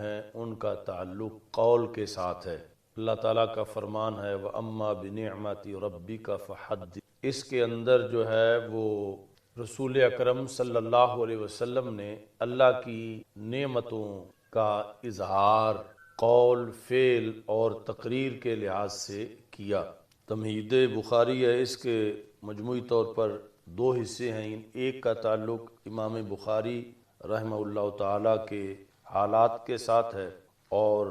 ہیں ان کا تعلق قول کے ساتھ ہے۔ اللہ تعالیٰ کا فرمان ہے وَأَمَّا بِنِعْمَةِ رَبِّكَ فَحَدِّثْ، اس کے اندر جو ہے وہ رسول اکرم صلی اللہ علیہ وسلم نے اللہ کی نعمتوں کا اظہار قول، فعل اور تقریر کے لحاظ سے کیا۔ تمہید بخاری ہے، اس کے مجموعی طور پر دو حصے ہیں۔ ایک کا تعلق امام بخاری رحمہ اللہ تعالیٰ کے حالات کے ساتھ ہے اور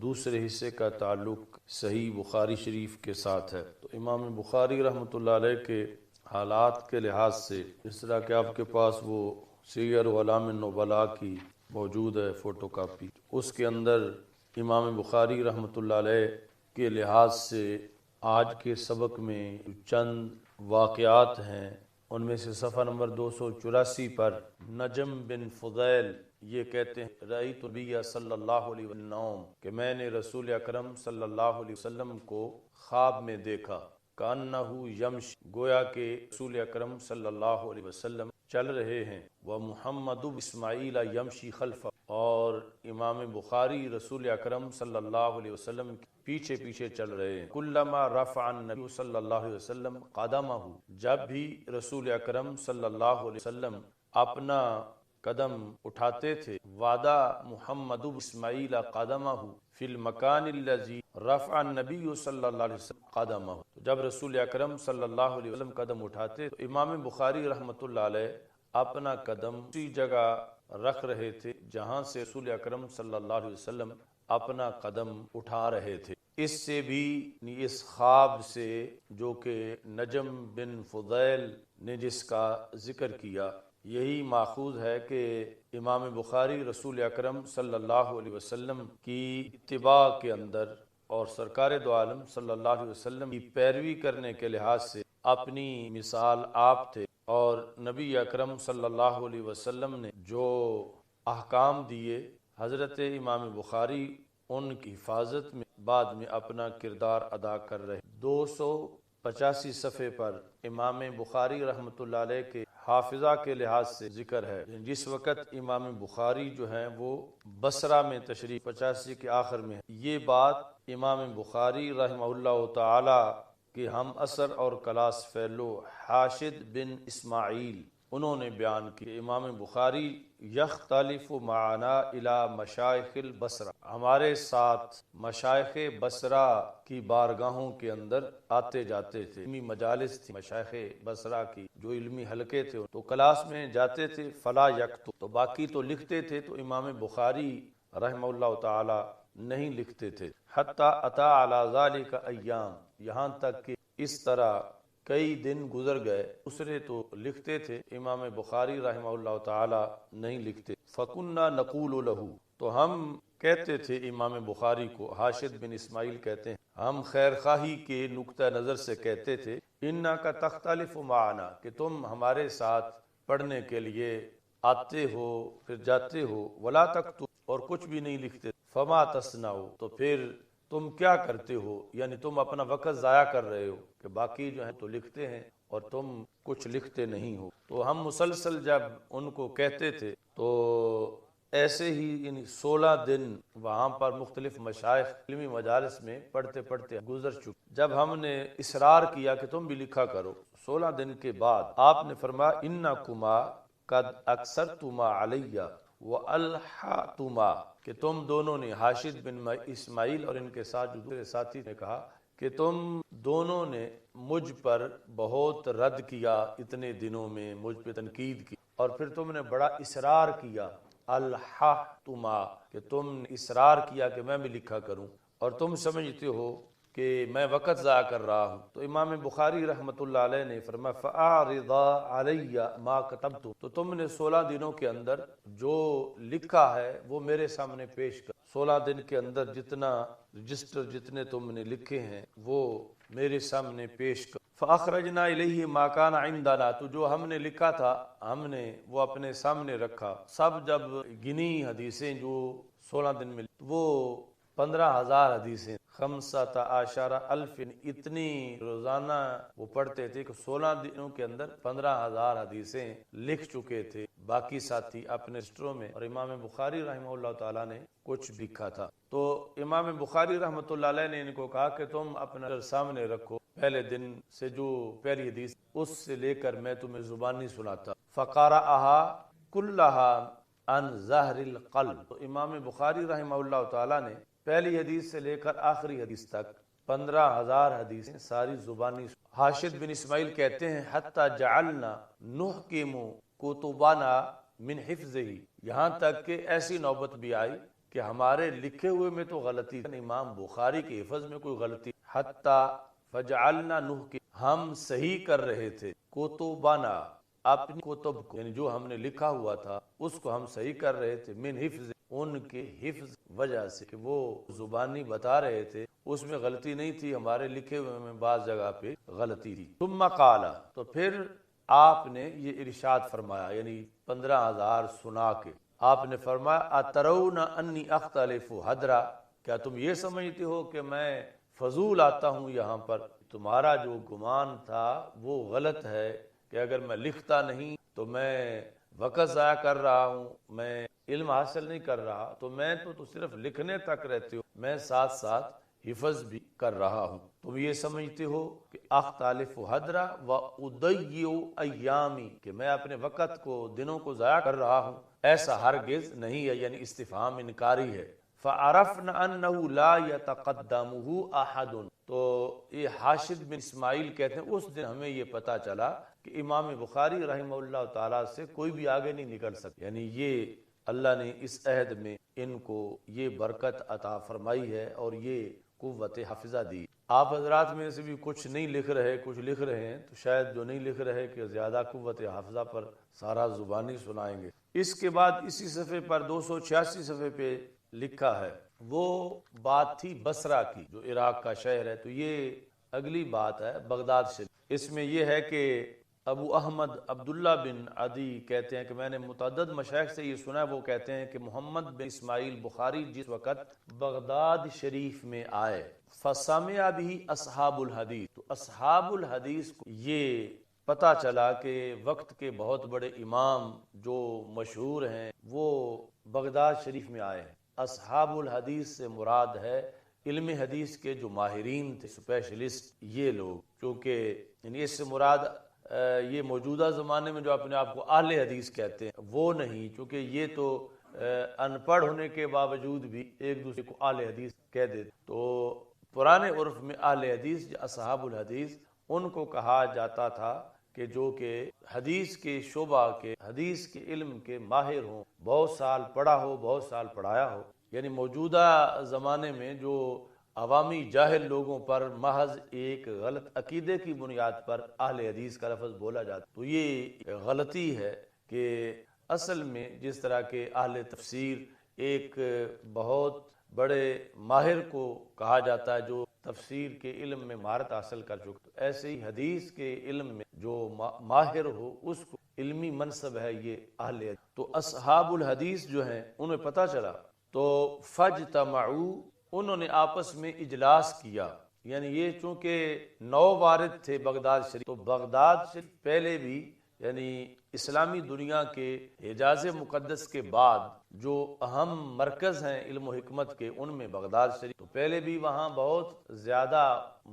دوسرے حصے کا تعلق صحیح بخاری شریف کے ساتھ ہے۔ تو امام بخاری رحمۃ اللہ علیہ کے حالات کے لحاظ سے، اس طرح کہ آپ کے پاس وہ سیر اعلام النبلاء کی موجود ہے فوٹو کاپی، اس کے اندر امام بخاری رحمۃ اللہ علیہ کے لحاظ سے آج کے سبق میں چند واقعات ہیں۔ ان میں سے صفحہ نمبر 284 پر نجم بن فضیل یہ کہتے ہیں رأیت نبی صلی اللہ علیہ وسلم کہ میں نے رسول اکرم صلی اللہ علیہ وسلم کو خواب میں دیکھا، کأنہ یمشی، گویا کہ رسول اکرم صلی اللہ علیہ وسلم چل رہے ہیں، ومحمد بن اسماعیل یمشی خلفہ، اور امام بخاری رسول اکرم صلی اللہ علیہ وسلم پیچھے پیچھے چل رہے ہیں۔ کلما رفع النبی صلی اللہ علیہ وسلم قدمہ، جب بھی رسول اکرم صلی اللہ علیہ وسلم اپنا قدم اٹھاتے تھے، وعدہ محمد بن اسماعیل قدمہ فی المکان الذی رفع النبی صلی اللہ علیہ وسلم قدمہ، جب رسول اکرم صلی اللہ علیہ وسلم قدم اٹھاتے تو امام بخاری رحمۃ اللہ علیہ اپنا قدم اسی جگہ رکھ رہے تھے جہاں سے رسول اکرم صلی اللہ علیہ وسلم اپنا قدم اٹھا رہے تھے۔ اس سے بھی اس خواب سے جو کہ نجم بن فضیل نے جس کا ذکر کیا، یہی ماخوذ ہے کہ امام بخاری رسول اکرم صلی اللہ علیہ وسلم کی اتباع کے اندر اور سرکار دو عالم صلی اللہ علیہ وسلم کی پیروی کرنے کے لحاظ سے اپنی مثال آپ تھے، اور نبی اکرم صلی اللہ علیہ وسلم نے جو احکام دیے، حضرت امام بخاری ان کی حفاظت میں بعد میں اپنا کردار ادا کر رہے۔ 285 صفحے پر امام بخاری رحمۃ اللہ علیہ کے حافظہ کے لحاظ سے ذکر ہے، جس وقت امام بخاری جو ہیں وہ بصرہ میں تشریف 85 کے آخر میں ہے۔ یہ بات امام بخاری رحمہ اللہ تعالی کے ہم عصر اور کلاس فیلو حاشد بن اسماعیل انہوں نے بیان کی، امام بخاری یختلف معنا الی مشائخ البصرہ، ہمارے ساتھ مشائخ بصرہ کی بارگاہوں کے اندر آتے جاتے تھے، علمی مجالس تھی مشائخ بصرہ کی، جو علمی حلقے تھے تو کلاس میں جاتے تھے، فلا یکتب، تو باقی تو لکھتے تھے، تو امام بخاری رحمہ اللہ تعالی نہیں لکھتے تھے۔ حتی اتا علی ذالک ایام، یہاں تک کہ اس طرح کئی دن گزر گئے، دوسرے تو لکھتے تھے، امام بخاری رحمہ اللہ تعالی نہیں لکھتے۔ فَكُنَّا نَقُولُ لَهُ، تو ہم کہتے تھے امام بخاری کو، حاشد بن اسماعیل کہتے ہیں، ہم خیر خواہی کے نقطہ نظر سے کہتے تھے، اِنَّكَ تَخْتَلِفُ مَعَنَا، کہ تم ہمارے ساتھ پڑھنے کے لیے آتے ہو پھر جاتے ہو، وَلَا تَكْتُبُ، اور کچھ بھی نہیں لکھتے، فَمَا تَصْنَعُ، تو پھر تم کیا کرتے ہو، یعنی تم اپنا وقت ضائع کر رہے ہو کہ باقی جو ہیں تو لکھتے ہیں اور تم کچھ لکھتے نہیں ہو۔ تو ہم مسلسل جب ان کو کہتے تھے تو ایسے ہی یعنی 16 دن وہاں پر مختلف مشائخ علمی مجالس میں پڑھتے پڑھتے گزر چکے۔ جب ہم نے اصرار کیا کہ تم بھی لکھا کرو، 16 دن کے بعد آپ نے فرمایا انکما قد اکثرتما علیہ وَأَلْحَتُمَا، کہ تم دونوں نے، حاشد بن اسماعیل اور ان کے ساتھ جو دوسرے ساتھی نے کہا کہ تم دونوں نے مجھ پر بہت رد کیا، اتنے دنوں میں مجھ پہ تنقید کی، اور پھر تم نے بڑا اصرار کیا، الحتما، کہ تم نے اصرار کیا کہ میں بھی لکھا کروں، اور تم سمجھتے ہو کہ میں وقت ضائع کر رہا ہوں۔ تو امام بخاری رحمۃ اللہ علیہ نے فرمایا فَأَعْرِضَا عَلَيَّ مَا كَتَبْتُ، تو تم نے 16 دنوں کے اندر جو لکھا ہے وہ میرے سامنے پیش کر، 16 دن کے اندر جتنا رجسٹر جتنے تم نے لکھے ہیں وہ میرے سامنے پیش کر۔ فَأَخْرَجْنَا إِلَيْهِ مَا كَانَ عِنْدَنَا، تو جو ہم نے لکھا تھا ہم نے وہ اپنے سامنے رکھا، سب جب گنی حدیثیں جو 16 دن میں وہ 15,000 حدیثیں، 15,000 اتنی روزانہ وہ پڑھتے تھے کہ 16 دنوں کے اندر 15,000 حدیثیں لکھ چکے تھے، باقی ساتھی اپنے رجسٹروں میں، اور امام بخاری رحمہ اللہ تعالیٰ نے کچھ لکھا تھا۔ تو امام بخاری رحمۃ اللہ علیہ نے ان کو کہا کہ تم اپنا سامنے رکھو، پہلے دن سے جو پہلی حدیث اس سے لے کر میں تمہیں زبانی سناتا۔ فقرأها كلها عن ظہر القلب، تو امام بخاری رحمہ اللہ تعالیٰ نے پہلی حدیث سے لے کر آخری حدیث تک 15,000 حدیثیں ساری زبانی۔ حاشد بن اسماعیل کہتے ہیں حتی جعلنا نحکم کتبنا من حفظہ، یہاں تک کہ ایسی نوبت بھی آئی کہ ہمارے لکھے ہوئے میں تو غلطی، امام بخاری کے حفظ میں کوئی غلطی، حتی فجعلنا نحکم، ہم صحیح کر رہے تھے، کتبنا اپنی کتب کو، یعنی جو ہم نے لکھا ہوا تھا اس کو ہم صحیح کر رہے تھے، من حفظ، ان کے حفظ وجہ سے، کہ وہ زبانی بتا رہے تھے اس میں غلطی نہیں تھی، ہمارے لکھے ہوئے میں بعض جگہ پہ غلطی تھی۔ ثم قال، تو پھر آپ نے یہ ارشاد فرمایا، یعنی 15,000 سنا کے آپ نے فرمایا اترون انی اختلف حدرا، کیا تم یہ سمجھتے ہو کہ میں فضول آتا ہوں یہاں پر؟ تمہارا جو گمان تھا وہ غلط ہے کہ اگر میں لکھتا نہیں تو میں وقت ضائع کر رہا ہوں، میں علم حاصل نہیں کر رہا، تو میں تو صرف لکھنے تک رہتے ہو، میں ساتھ ساتھ حفظ بھی کر رہا ہوں۔ تم یہ سمجھتے ہو کہ اختلف حدرا و اضیع ایامی، کہ میں اپنے وقت کو، دنوں کو ضائع کر رہا ہوں، ایسا ہرگز نہیں ہے، یعنی استفہام انکاری ہے۔ فعرفنا انه لا يتقدمه احد، تو یہ حاشد بن اسماعیل کہتے ہیں اس دن ہمیں یہ پتا چلا کہ امام بخاری رحمہ اللہ تعالیٰ سے کوئی بھی آگے نہیں نکل سکتا، یعنی یہ اللہ نے اس عہد میں ان کو یہ برکت عطا فرمائی ہے اور یہ قوت حافظہ دی۔ آپ حضرات میں سے بھی کچھ نہیں لکھ رہے، کچھ لکھ رہے ہیں، تو شاید جو نہیں لکھ رہے کہ زیادہ قوت حافظہ پر سارا زبانی سنائیں گے۔ اس کے بعد اسی صفحے پر 286 صفحے پہ لکھا ہے، وہ بات تھی بصرہ کی جو عراق کا شہر ہے، تو یہ اگلی بات ہے بغداد سے۔ اس میں یہ ہے کہ ابو احمد عبداللہ بن عدی کہتے ہیں کہ میں نے متعدد مشائخ سے یہ سنا ہے، وہ کہتے ہیں کہ محمد بن اسماعیل بخاری جس وقت بغداد شریف میں آئے، فسمع به اصحاب الحدیث، تو اصحاب الحدیث کو یہ پتہ چلا کہ وقت کے بہت بڑے امام جو مشہور ہیں وہ بغداد شریف میں آئے ہیں۔ اصحاب الحدیث سے مراد ہے علم حدیث کے جو ماہرین تھے، اسپیشلسٹ، یہ لوگ، کیونکہ یعنی اس سے مراد یہ موجودہ زمانے میں جو اپنے آپ کو اہل حدیث کہتے ہیں وہ نہیں، چونکہ یہ تو ان پڑھ ہونے کے باوجود بھی ایک دوسرے کو اہل حدیث کہہ دیتے، تو پرانے عرف میں اہل حدیث یا اصحاب الحدیث ان کو کہا جاتا تھا کہ جو کہ حدیث کے شعبہ کے، حدیث کے علم کے ماہر ہوں، بہت سال پڑھا ہو، بہت سال پڑھایا ہو۔ یعنی موجودہ زمانے میں جو عوامی جاہل لوگوں پر محض ایک غلط عقیدے کی بنیاد پر اہل حدیث کا لفظ بولا جاتا، تو یہ غلطی ہے کہ اصل میں جس طرح کے اہل تفسیر ایک بہت بڑے ماہر کو کہا جاتا ہے جو تفسیر کے علم میں مہارت حاصل کر چکا، ایسے ہی حدیث کے علم میں جو ماہر ہو اس کو علمی منصب ہے یہ اہل حدیث۔ تو اصحاب الحدیث جو ہیں انہیں پتہ چلا تو فاجتمعوا، انہوں نے آپس میں اجلاس کیا، یعنی یہ چونکہ نو وارد تھے بغداد شریف، تو بغداد شریف پہلے بھی یعنی اسلامی دنیا کے حجاز مقدس کے بعد جو اہم مرکز ہیں علم و حکمت کے، ان میں بغداد شریف، تو پہلے بھی وہاں بہت زیادہ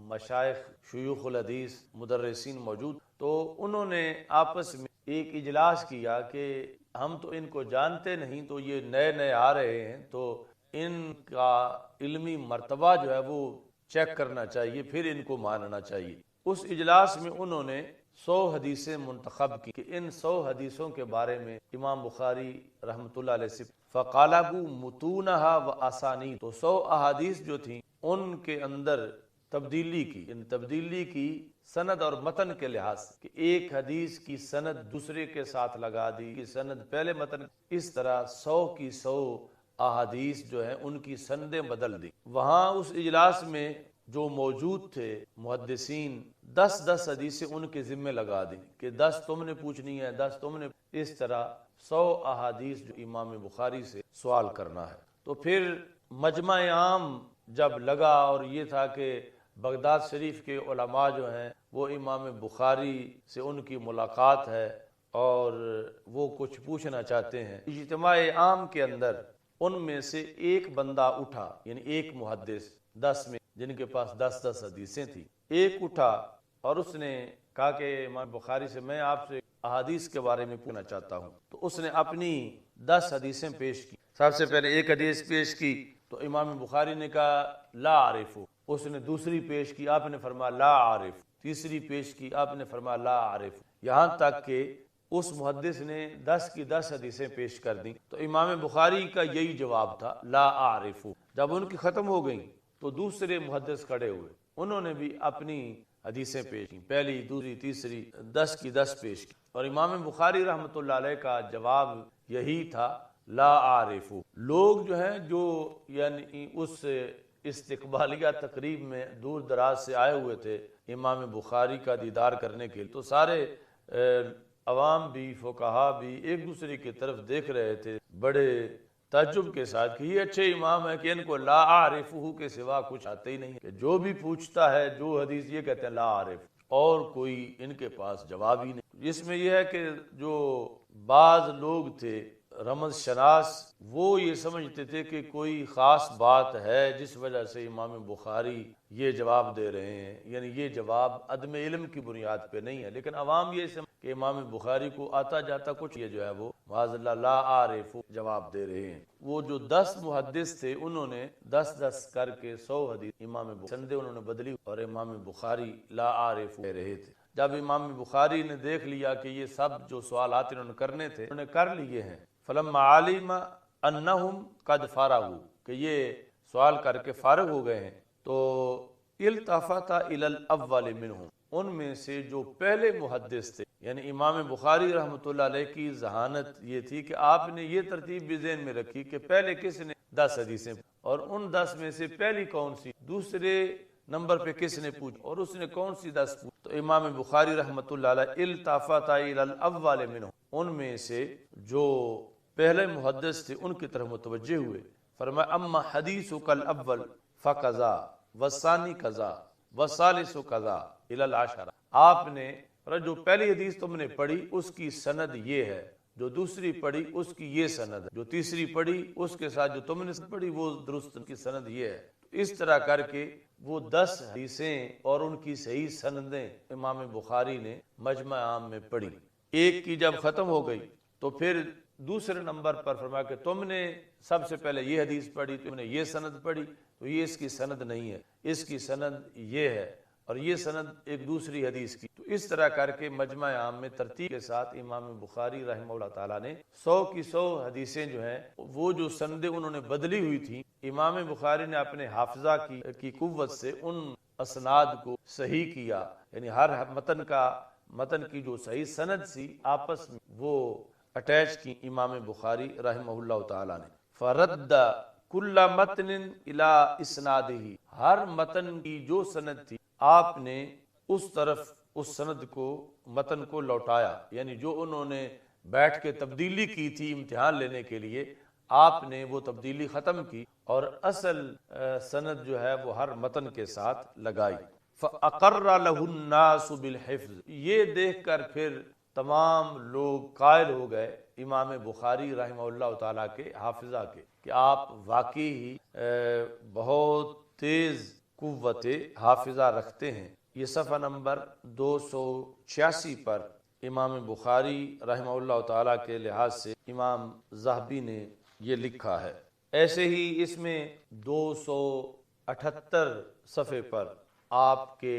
مشائخ، شیوخ الحدیث، مدرسین موجود، تو انہوں نے آپس میں ایک اجلاس کیا کہ ہم تو ان کو جانتے نہیں، تو یہ نئے نئے آ رہے ہیں، تو ان کا علمی مرتبہ جو ہے وہ چیک کرنا چاہیے، پھر ان کو ماننا چاہیے۔ اس اجلاس میں انہوں نے 100 حدیثیں منتخب کی کہ ان 100 حدیثوں کے بارے میں امام بخاری رحمۃ اللہ علیہ سے فقالبوا متونہا و اسانی، تو 100 احادیث جو تھیں ان کے اندر تبدیلی کی، ان تبدیلی کی سند اور متن کے لحاظ سے، کہ ایک حدیث کی سند دوسرے کے ساتھ لگا دی، کہ سند پہلے متن، اس طرح 100 کی 100 احادیث جو ہیں ان کی سندیں بدل دی۔ وہاں اس اجلاس میں جو موجود تھے محدثین 10 حدیثیں ان کے ذمہ لگا دیں کہ 10 تم نے پوچھنی ہے، 10 تم نے، اس طرح 100 احادیث جو امام بخاری سے سوال کرنا ہے۔ تو پھر مجمع عام جب لگا اور یہ تھا کہ بغداد شریف کے علماء جو ہیں وہ امام بخاری سے ان کی ملاقات ہے اور وہ کچھ پوچھنا چاہتے ہیں، اجتماع عام کے اندر ان میں سے ایک بندہ اٹھا، یعنی ایک محدث 10 میں جن کے پاس 10 حدیثیں تھیں، ایک اٹھا اور اس نے کہا کہ امام بخاری سے میں آپ سے احادیث کے بارے میں پوچھنا چاہتا ہوں۔ تو اس نے اپنی 10 حدیثیں پیش کی۔ سب سے پہلے ایک حدیث پیش کی تو امام بخاری نے کہا لا عارف، اس نے دوسری پیش کی، آپ نے فرمایا لا عارف، تیسری پیش کی، آپ نے فرمایا لا عارف، یہاں تک کہ اس محدث نے 10 کی 10 حدیثیں پیش کر دیں۔ تو امام بخاری کا یہی جواب تھا لا اعرف۔ جب ان کی ختم ہو گئیں تو دوسرے محدث کھڑے ہوئے، انہوں نے بھی اپنی حدیثیں پیش کی، پہلی دوسری تیسری 10 کی 10 پیش کی، اور امام بخاری رحمۃ اللہ علیہ کا جواب یہی تھا لا اعرف۔ لوگ جو ہیں جو یعنی اس استقبالیہ تقریب میں دور دراز سے آئے ہوئے تھے امام بخاری کا دیدار کرنے کے لیے، تو سارے عوام بھی فقہا بھی ایک دوسرے کی طرف دیکھ رہے تھے بڑے تعجب کے ساتھ کہ یہ اچھے امام ہے کہ ان کو لا اعرفہ کے سوا کچھ آتے ہی نہیں، کہ جو بھی پوچھتا ہے جو حدیث یہ کہتے ہیں لا اعرف، اور کوئی ان کے پاس جواب ہی نہیں۔ اس میں یہ ہے کہ جو بعض لوگ تھے رمز شناس وہ یہ سمجھتے تھے کہ کوئی خاص بات ہے جس وجہ سے امام بخاری یہ جواب دے رہے ہیں، یعنی یہ جواب عدم علم کی بنیاد پہ نہیں ہے، لیکن عوام یہ سمجھ کہ امام بخاری کو آتا جاتا کچھ، یہ جو ہے وہ معاذ اللہ لا عارف جواب دے رہے ہیں۔ وہ جو 10 محدث تھے انہوں نے 10 کر کے 100 حدیث امام بخاری انہوں نے بدلی اور امام بخاری لا عارف کہہ رہے تھے۔ جب امام بخاری نے دیکھ لیا کہ یہ سب جو سوالات انہوں نے کرنے تھے انہوں نے کر لیے ہیں، فلما علم انہم قد فارغوا، کہ یہ سوال کر کے فارغ ہو گئے ہیں، تو التفت الی الاول منہم، ان میں سے جو پہلے محدث تھے، یعنی امام بخاری رحمۃ اللہ علیہ کی ذہانت یہ تھی کہ آپ نے یہ ترتیب بھی ذہن میں رکھی کہ پہلے کس نے 10 حدیثیں، اور ان 10 میں سے پہلی کون سی، دوسرے نمبر پہ کس نے پوچھ، اور اس نے کون سی 10 پوچھ۔ تو امام بخاری رحمۃ اللہ علیہ التفت الی الاول منہم، ان میں سے جو پہلے محدث تھے ان کی طرف متوجہ ہوئے، فرمایا اما حدیثک الاول فقضا والثانی قضا والثالث قضا الی العشرہ، آپ نے جو پہلی حدیث تم نے پڑھی اس کی سند یہ ہے، جو دوسری پڑھی اس کی یہ سند ہے، جو تیسری پڑھی اس کے ساتھ جو تم نے پڑھی وہ درست کی سند یہ ہے۔ اس طرح کر کے وہ 10 حدیثیں اور ان کی صحیح سندیں امام بخاری نے مجمع عام میں پڑھی۔ ایک کی جب ختم ہو گئی تو پھر دوسرے نمبر پر فرمایا کہ تم نے سب سے پہلے یہ حدیث پڑھی، تم نے یہ سند پڑھی، تو یہ اس کی سند نہیں ہے، اس کی سند یہ ہے، اور یہ سند ایک دوسری حدیث کی۔ تو اس طرح کر کے مجمع عام میں ترتیب کے ساتھ امام بخاری رحمہ اللہ تعالیٰ نے 100 کی 100 حدیثیں جو ہیں وہ جو سندیں انہوں نے بدلی ہوئی تھی، امام بخاری نے اپنے حافظہ کی قوت سے ان اسناد کو صحیح کیا، یعنی ہر متن کی جو صحیح سند سی آپس میں وہ اٹیچ کی امام بخاری رحمہ اللہ تعالیٰ نے۔ فرد کل متن الی اسنادہ، ہر متن کی جو سند تھی آپ نے اس طرف اس سند کو متن کو لوٹایا، یعنی جو انہوں نے بیٹھ کے تبدیلی کی تھی امتحان لینے کے لیے آپ نے وہ تبدیلی ختم کی اور اصل سند جو ہے وہ ہر متن کے ساتھ لگائی۔ فَأَقَرَّ لَهُ النَّاسُ بِالْحِفْظِ، یہ دیکھ کر پھر تمام لوگ قائل ہو گئے امام بخاری رحمہ اللہ تعالیٰ کے حافظہ کے کہ آپ واقعی ہی بہت تیز قوت حافظہ رکھتے ہیں۔ یہ صفحہ نمبر 286 پر امام بخاری رحمہ اللہ تعالیٰ کے لحاظ سے امام ذہبی نے یہ لکھا ہے۔ ایسے ہی اس میں 278 صفحے پر آپ کے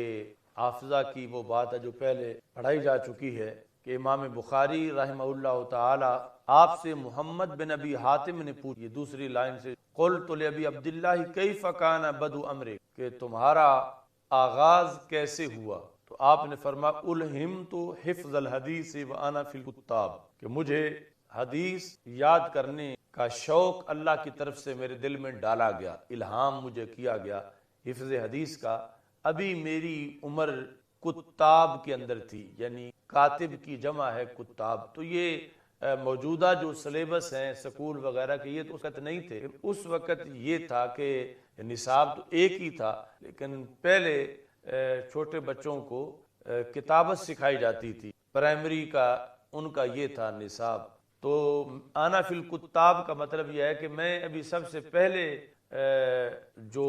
حافظہ کی وہ بات ہے جو پہلے پڑھائی جا چکی ہے کہ امام بخاری رحمہ اللہ تعالی آپ سے محمد بن ابی حاتم نے پوچھی، دوسری لائن سے قلت لابی عبداللہ کیف کان بدء امرک، کہ تمہارا آغاز کیسے ہوا؟ تو آپ نے فرمایا الہمت حفظ الحدیث وانا فی الکتاب، کہ مجھے حدیث یاد کرنے کا شوق اللہ کی طرف سے میرے دل میں ڈالا گیا، الہام مجھے کیا گیا حفظ حدیث کا، ابھی میری عمر کتاب کے اندر تھی، یعنی کاتب کی جمع ہے کتاب، تو یہ موجودہ جو سلیبس ہیں سکول وغیرہ کے یہ تو اس وقت نہیں تھے، اس وقت یہ تھا کہ نصاب تو ایک ہی تھا، لیکن پہلے چھوٹے بچوں کو کتابت سکھائی جاتی تھی، پرائمری کا ان کا یہ تھا نصاب۔ تو انا فی الکتاب کا مطلب یہ ہے کہ میں ابھی سب سے پہلے جو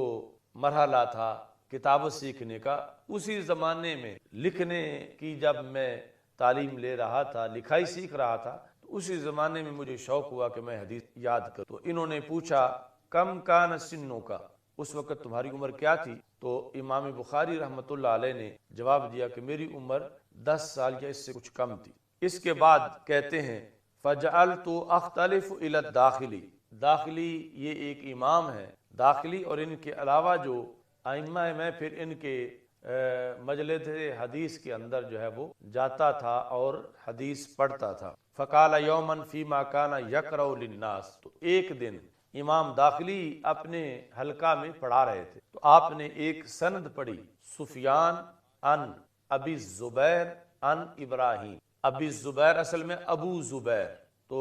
مرحلہ تھا کتابت سیکھنے کا، اسی زمانے میں لکھنے کی جب میں تعلیم لے رہا تھا، لکھائی سیکھ رہا تھا، تو اسی زمانے میں مجھے شوق ہوا کہ میں حدیث یاد کروں۔ تو انہوں نے پوچھا کم کان سنوں کا، اس وقت تمہاری عمر کیا تھی؟ تو امام بخاری رحمۃ اللہ علیہ نے جواب دیا کہ میری عمر 10 سال یا اس سے کچھ کم تھی۔ اس کے بعد کہتے ہیں فجعلت اختلف الی الداخلی، داخلی یہ ایک امام ہے، داخلی اور ان کے علاوہ جو ائمہ ہیں، میں پھر ان کے مجلس حدیث کے اندر جو ہے وہ جاتا تھا اور حدیث پڑھتا تھا۔ فقال یوما فیما کان یقرأ للناس، تو ایک دن امام داخلی اپنے حلقہ میں پڑھا رہے تھے تو آپ نے ایک سند پڑھی، سفیان عن ابی الزبیر عن ابراہیم، ابی الزبیر اصل میں ابو زبیر، تو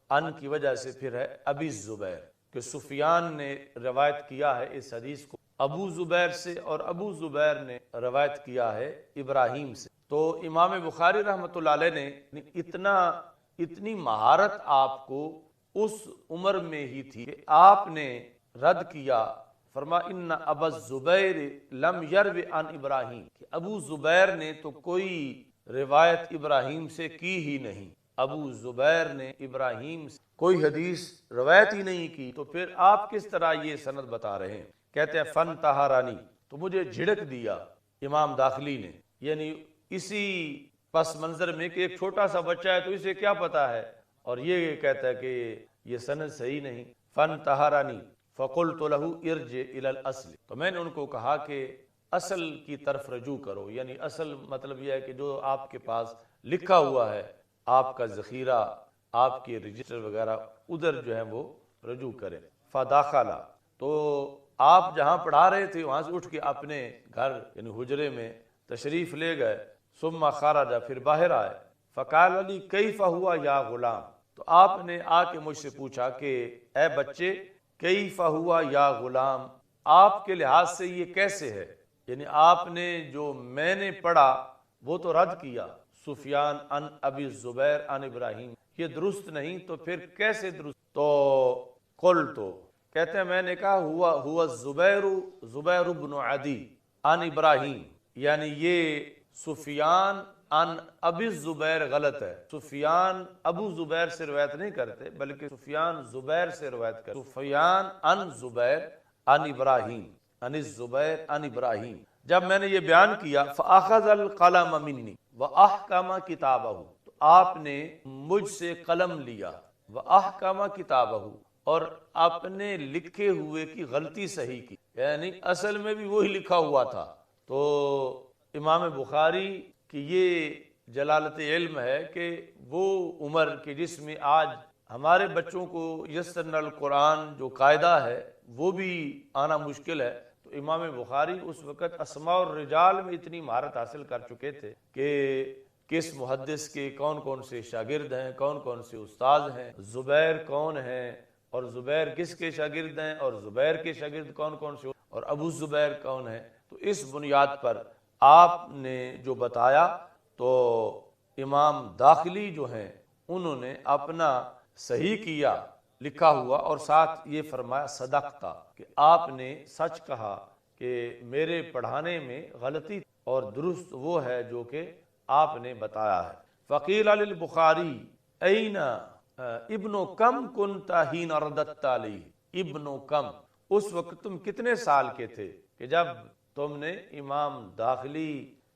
ان کی وجہ سے پھر ہے ابی الزبیر، کہ سفیان نے روایت کیا ہے اس حدیث کو ابو زبیر سے اور ابو زبیر نے روایت کیا ہے ابراہیم سے۔ تو امام بخاری رحمۃ اللہ علیہ نے اتنی مہارت آپ کو اس عمر میں ہی تھی کہ آپ نے رد کیا، فرما ان ابا الزبیر لم یرو عن ابراہیم، کہ ابو زبیر نے تو کوئی روایت ابراہیم سے کی ہی نہیں، ابو زبیر نے ابراہیم سے کوئی حدیث روایت ہی نہیں کی، تو پھر آپ کس طرح یہ سند بتا رہے ہیں؟ کہتے ہیں فن تہارانی، تو مجھے جھڑک دیا امام داخلی نے، یعنی اسی پس منظر میں کہ ایک چھوٹا سا بچہ ہے تو اسے کیا پتا ہے، اور یہ کہتا ہے کہ یہ سند صحیح نہیں۔ فن تہارانی فقلت له ارجع الى الاصل، تو میں نے ان کو کہا کہ اصل کی طرف رجوع کرو، یعنی اصل مطلب یہ ہے کہ جو آپ کے پاس لکھا ہوا ہے، آپ کا ذخیرہ، آپ کے رجسٹر وغیرہ، ادھر جو ہے وہ رجوع کریں۔ فداخلہ، تو آپ جہاں پڑھا رہے تھے وہاں سے اٹھ کے اپنے گھر یعنی حجرے میں تشریف لے گئے، ثم خرج، پھر باہر آئے، فقال لی کیف ہوا یا غلام، تو آپ نے آ کے مجھ سے پوچھا کہ اے بچے، کیف ہوا یا غلام، آپ کے لحاظ سے یہ کیسے ہے، یعنی آپ نے جو میں نے پڑھا وہ تو رد کیا، سفیان عن ابی الزبیر عن ابراہیم، یہ درست نہیں، تو پھر کیسے درست؟ تو قلت، کہتے ہیں میں نے کہا ہوا زبیر بن عدی عن ابراہیم، یعنی یہ سفیان عن ابی الزبیر غلط ہے، سفیان ابو زبیر سے روایت نہیں کرتے بلکہ سفیان زبیر سے روایت کرتے، سفیان عن زبیر عن ابراہیم عن الزبیر عن ابراہیم۔ جب میں نے یہ بیان کیا فاخذ القلم منی واحکم کتابہ، تو آپ نے مجھ سے قلم لیا، واحکم کتابہ، اور اپنے لکھے ہوئے کی غلطی صحیح کی، یعنی اصل میں بھی وہی لکھا ہوا تھا۔ تو امام بخاری کی یہ جلالت علم ہے کہ وہ عمر کی جس میں آج ہمارے بچوں کو یسرنا القرآن جو قاعدہ ہے وہ بھی آنا مشکل ہے، تو امام بخاری اس وقت اسماء الرجال میں اتنی مہارت حاصل کر چکے تھے کہ کس محدث کے کون کون سے شاگرد ہیں، کون کون سے استاد ہیں، زبیر کون ہیں، اور زبیر کس کے شاگرد ہیں، اور زبیر کے شاگرد کون کون سے، اور ابو زبیر کون ہیں۔ تو اس بنیاد پر آپ نے جو بتایا تو امام داخلی جو ہیں انہوں نے اپنا صحیح کیا لکھا ہوا، اور ساتھ یہ فرمایا صدقتا، کہ آپ نے سچ کہا کہ میرے پڑھانے میں غلطی اور درست وہ ہے جو کہ آپ نے بتایا ہے۔ فقیل للبخاری این ابن کم کنت حین رددت علیہ، ابن کم، اس وقت تم کتنے سال کے تھے کہ جب تم نے امام داخلی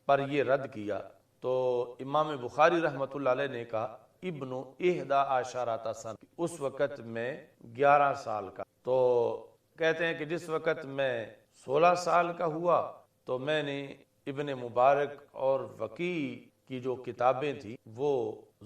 پر یہ رد کیا؟ تو امام بخاری رحمۃ اللہ علیہ نے کہا ابن 11 سنہ، اس وقت میں 11 سال کا۔ تو کہتے ہیں کہ جس وقت میں 16 سال کا ہوا تو میں نے ابن مبارک اور وقی کی جو کتابیں تھیں وہ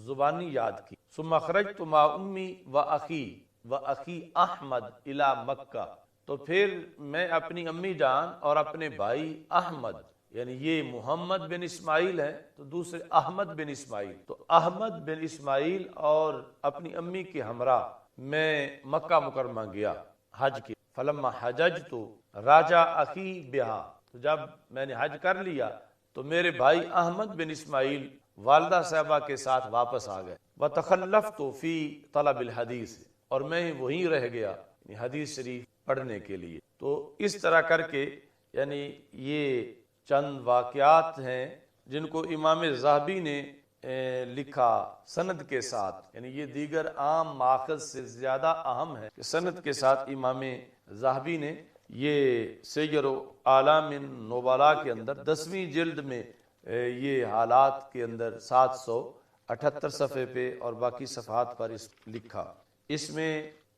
زبانی یاد کی۔ ثم خرجت مع امی و اخی احمد الی مکہ، تو پھر میں اپنی امی جان اور اپنے بھائی احمد یعنی یہ محمد بن اسماعیل ہے تو دوسرے احمد بن اسماعیل، تو احمد بن اسماعیل اور اپنی امی کے ہمراہ میں مکہ مکرمہ گیا حج کی۔ فلما حججت راجع اخی بہا، تو جب میں نے حج کر لیا تو میرے بھائی احمد بن اسماعیل والدہ صاحبہ کے ساتھ واپس آ گئے۔ وتخلفت فی طلب الحدیث، اور میں وہیں رہ گیا یعنی حدیث شریف پڑھنے کے لیے۔ تو اس طرح کر کے یعنی یہ چند واقعات ہیں جن کو امام ذہبی نے لکھا سند کے ساتھ، یعنی یہ دیگر عام ماخذ سے زیادہ اہم ہے کہ سند کے ساتھ امام ذہبی نے یہ سیر اعلام النبلاء کے اندر 10ویں جلد میں یہ حالات کے اندر 778 صفحے پہ اور باقی صفحات پر لکھا۔ اس میں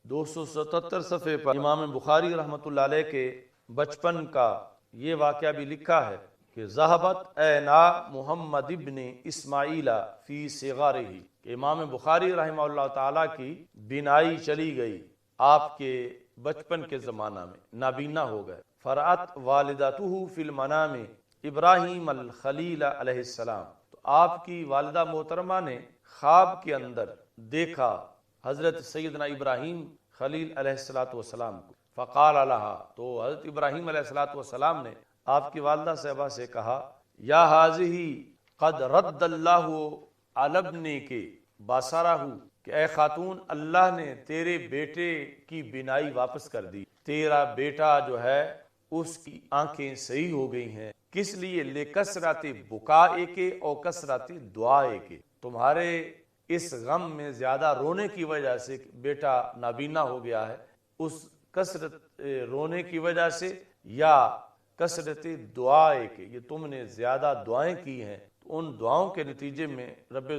277 صفحے پر امام بخاری رحمۃ اللہ علیہ کے بچپن کا یہ واقعہ بھی لکھا ہے کہ ذہبت عینا محمد ابن اسماعیل فی صغارہ، کہ امام بخاری رحمہ اللہ تعالیٰ کی بینائی چلی گئی آپ کے بچپن کے زمانہ میں، نابینا ہو گئے۔ فرات والدتہ فی المنام ابراہیم الخلیل علیہ السلام، تو آپ کی والدہ محترمہ نے خواب کے اندر دیکھا حضرت سیدنا ابراہیم خلیل علیہ السلام کو۔ فقال لہا، تو حضرت ابراہیم علیہ السلام نے آپ کی والدہ صاحبہ سے کہا، یا حاضی قد رد اللہ علی ابنک بصرہ، کہ اے خاتون اللہ نے تیرے بیٹے کی بینائی واپس کر دی، تیرا بیٹا جو ہے اس کی آنکھیں صحیح ہو گئی ہیں۔ کس لیے؟ لکثرت بکائے کے اور کثرت دعائے کے، تمہارے اس غم میں زیادہ رونے کی وجہ سے بیٹا نابینا ہو گیا ہے، اس کثرت رونے کی وجہ سے یا کثرت دعائے کے، یہ تم نے زیادہ دعائیں کی ہیں، تو ان دعاؤں کے نتیجے میں رب